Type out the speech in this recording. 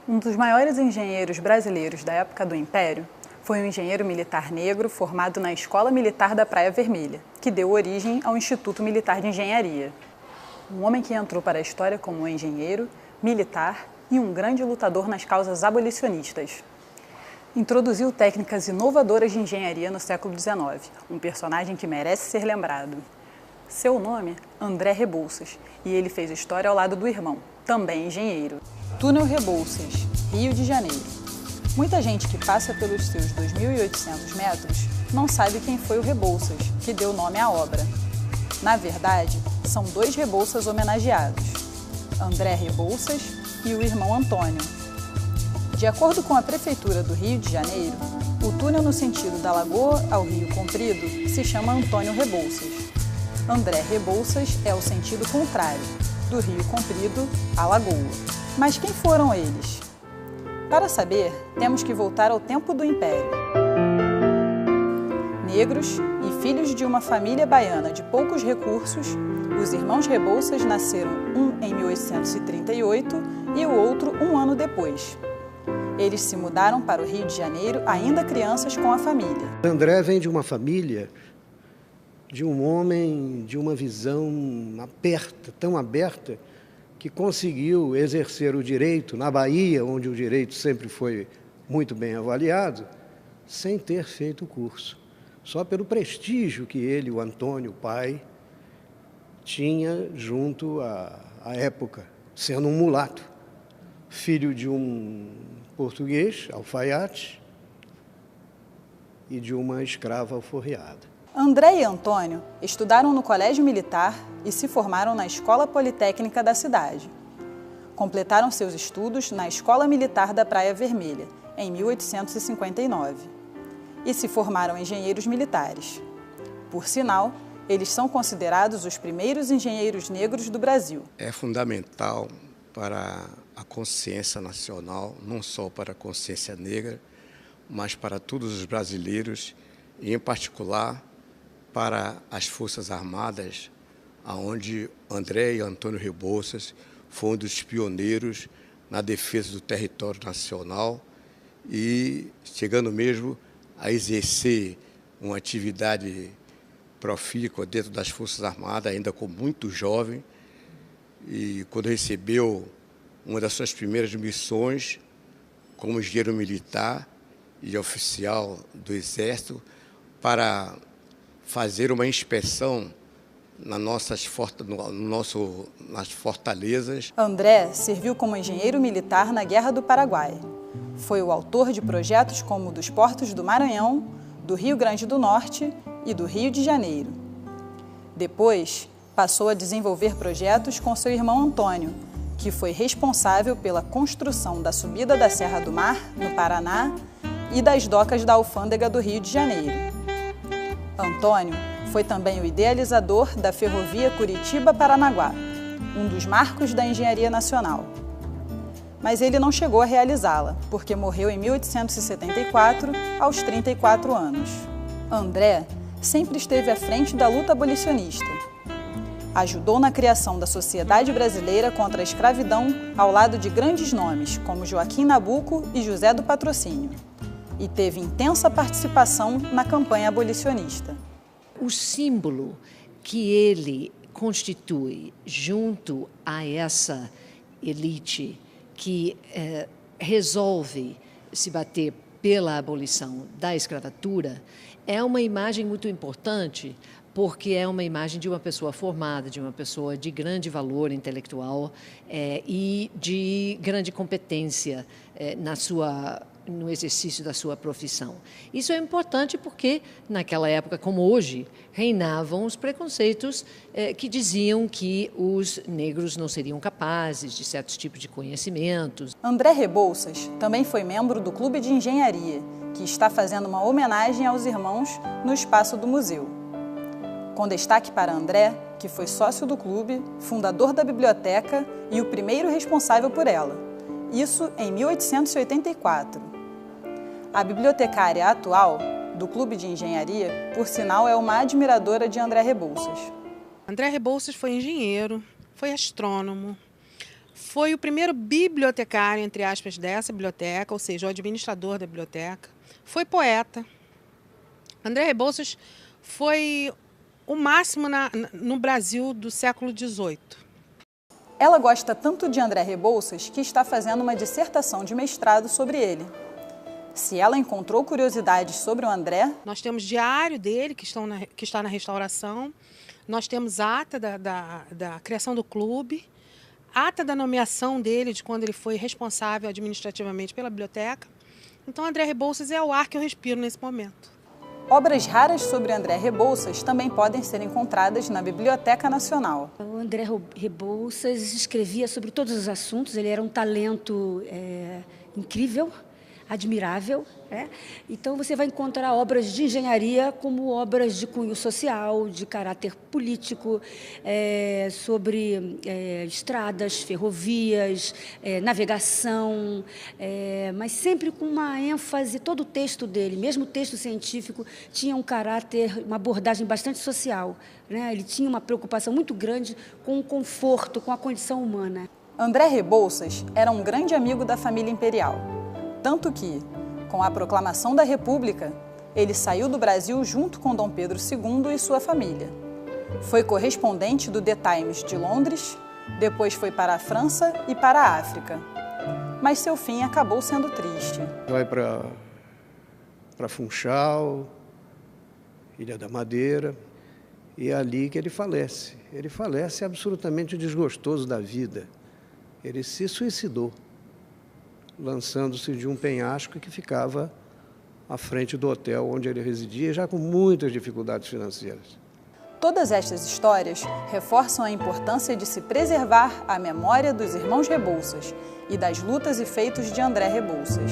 Um dos maiores engenheiros brasileiros da época do Império foi um engenheiro militar negro formado na Escola Militar da Praia Vermelha, que deu origem ao Instituto Militar de Engenharia. Um homem que entrou para a história como um engenheiro, militar e um grande lutador nas causas abolicionistas. Introduziu técnicas inovadoras de engenharia no século XIX, um personagem que merece ser lembrado. Seu nome, André Rebouças, e ele fez história ao lado do irmão, também engenheiro. Túnel Rebouças, Rio de Janeiro. Muita gente que passa pelos seus 2.800 metros não sabe quem foi o Rebouças, que deu nome à obra. Na verdade, são dois Rebouças homenageados, André Rebouças e o irmão Antônio. De acordo com a Prefeitura do Rio de Janeiro, o túnel no sentido da Lagoa ao Rio Comprido se chama Antônio Rebouças. André Rebouças é o sentido contrário, do Rio Comprido à Lagoa. Mas quem foram eles? Para saber, temos que voltar ao tempo do Império. Negros e filhos de uma família baiana de poucos recursos, os irmãos Rebouças nasceram um em 1838 e o outro um ano depois. Eles se mudaram para o Rio de Janeiro ainda crianças com a família. André vem de uma família, de um homem de uma visão aberta, tão aberta, que conseguiu exercer o direito na Bahia, onde o direito sempre foi muito bem avaliado, sem ter feito o curso. Só pelo prestígio que ele, o Antônio, o pai, tinha junto à época, sendo um mulato, filho de um português, alfaiate, e de uma escrava alforriada. André e Antônio estudaram no Colégio Militar e se formaram na Escola Politécnica da cidade. Completaram seus estudos na Escola Militar da Praia Vermelha, em 1859, e se formaram engenheiros militares. Por sinal, eles são considerados os primeiros engenheiros negros do Brasil. É fundamental para a consciência nacional, não só para a consciência negra, mas para todos os brasileiros, e em particular para as Forças Armadas, onde André e Antônio Rebouças foram um dos pioneiros na defesa do território nacional e chegando mesmo a exercer uma atividade profícua dentro das Forças Armadas, ainda com muito jovem, e quando recebeu uma das suas primeiras missões como engenheiro militar e oficial do Exército para fazer uma inspeção nas fortalezas. André serviu como engenheiro militar na Guerra do Paraguai. Foi o autor de projetos como o dos portos do Maranhão, do Rio Grande do Norte e do Rio de Janeiro. Depois, passou a desenvolver projetos com seu irmão Antônio, que foi responsável pela construção da subida da Serra do Mar, no Paraná, e das docas da Alfândega do Rio de Janeiro. Antônio foi também o idealizador da ferrovia Curitiba-Paranaguá, um dos marcos da engenharia nacional. Mas ele não chegou a realizá-la, porque morreu em 1874, aos 34 anos. André sempre esteve à frente da luta abolicionista. Ajudou na criação da Sociedade Brasileira contra a Escravidão ao lado de grandes nomes, como Joaquim Nabuco e José do Patrocínio, e teve intensa participação na campanha abolicionista. O símbolo que ele constitui junto a essa elite que resolve se bater pela abolição da escravatura é uma imagem muito importante, porque é uma imagem de uma pessoa formada, de uma pessoa de grande valor intelectual e de grande competência no exercício da sua profissão. Isso é importante porque, naquela época, como hoje, reinavam os preconceitos que diziam que os negros não seriam capazes de certos tipos de conhecimentos. André Rebouças também foi membro do Clube de Engenharia, que está fazendo uma homenagem aos irmãos no espaço do museu. Com destaque para André, que foi sócio do clube, fundador da biblioteca e o primeiro responsável por ela. Isso em 1884. A bibliotecária atual do Clube de Engenharia, por sinal, é uma admiradora de André Rebouças. André Rebouças foi engenheiro, foi astrônomo, foi o primeiro bibliotecário, entre aspas, dessa biblioteca, ou seja, o administrador da biblioteca, foi poeta. André Rebouças foi o máximo no Brasil do século XVIII. Ela gosta tanto de André Rebouças que está fazendo uma dissertação de mestrado sobre ele. Se ela encontrou curiosidades sobre o André... Nós temos diário dele, que está na restauração, nós temos ata da criação do clube, ata da nomeação dele, de quando ele foi responsável administrativamente pela biblioteca. Então, André Rebouças é o ar que eu respiro nesse momento. Obras raras sobre André Rebouças também podem ser encontradas na Biblioteca Nacional. O André Rebouças escrevia sobre todos os assuntos, ele era um talento incrível, admirável. Então você vai encontrar obras de engenharia como obras de cunho social, de caráter político, sobre estradas, ferrovias, navegação, mas sempre com uma ênfase. Todo o texto dele, mesmo o texto científico, tinha um caráter, uma abordagem bastante social, né? Ele tinha uma preocupação muito grande com o conforto, com a condição humana. André Rebouças era um grande amigo da família imperial. Tanto que, com a proclamação da República, ele saiu do Brasil junto com Dom Pedro II e sua família. Foi correspondente do The Times de Londres, depois foi para a França e para a África. Mas seu fim acabou sendo triste. Vai para Funchal, Ilha da Madeira, e é ali que ele falece. Ele falece absolutamente desgostoso da vida. Ele se suicidou, lançando-se de um penhasco que ficava à frente do hotel onde ele residia, já com muitas dificuldades financeiras. Todas estas histórias reforçam a importância de se preservar a memória dos irmãos Rebouças e das lutas e feitos de André Rebouças.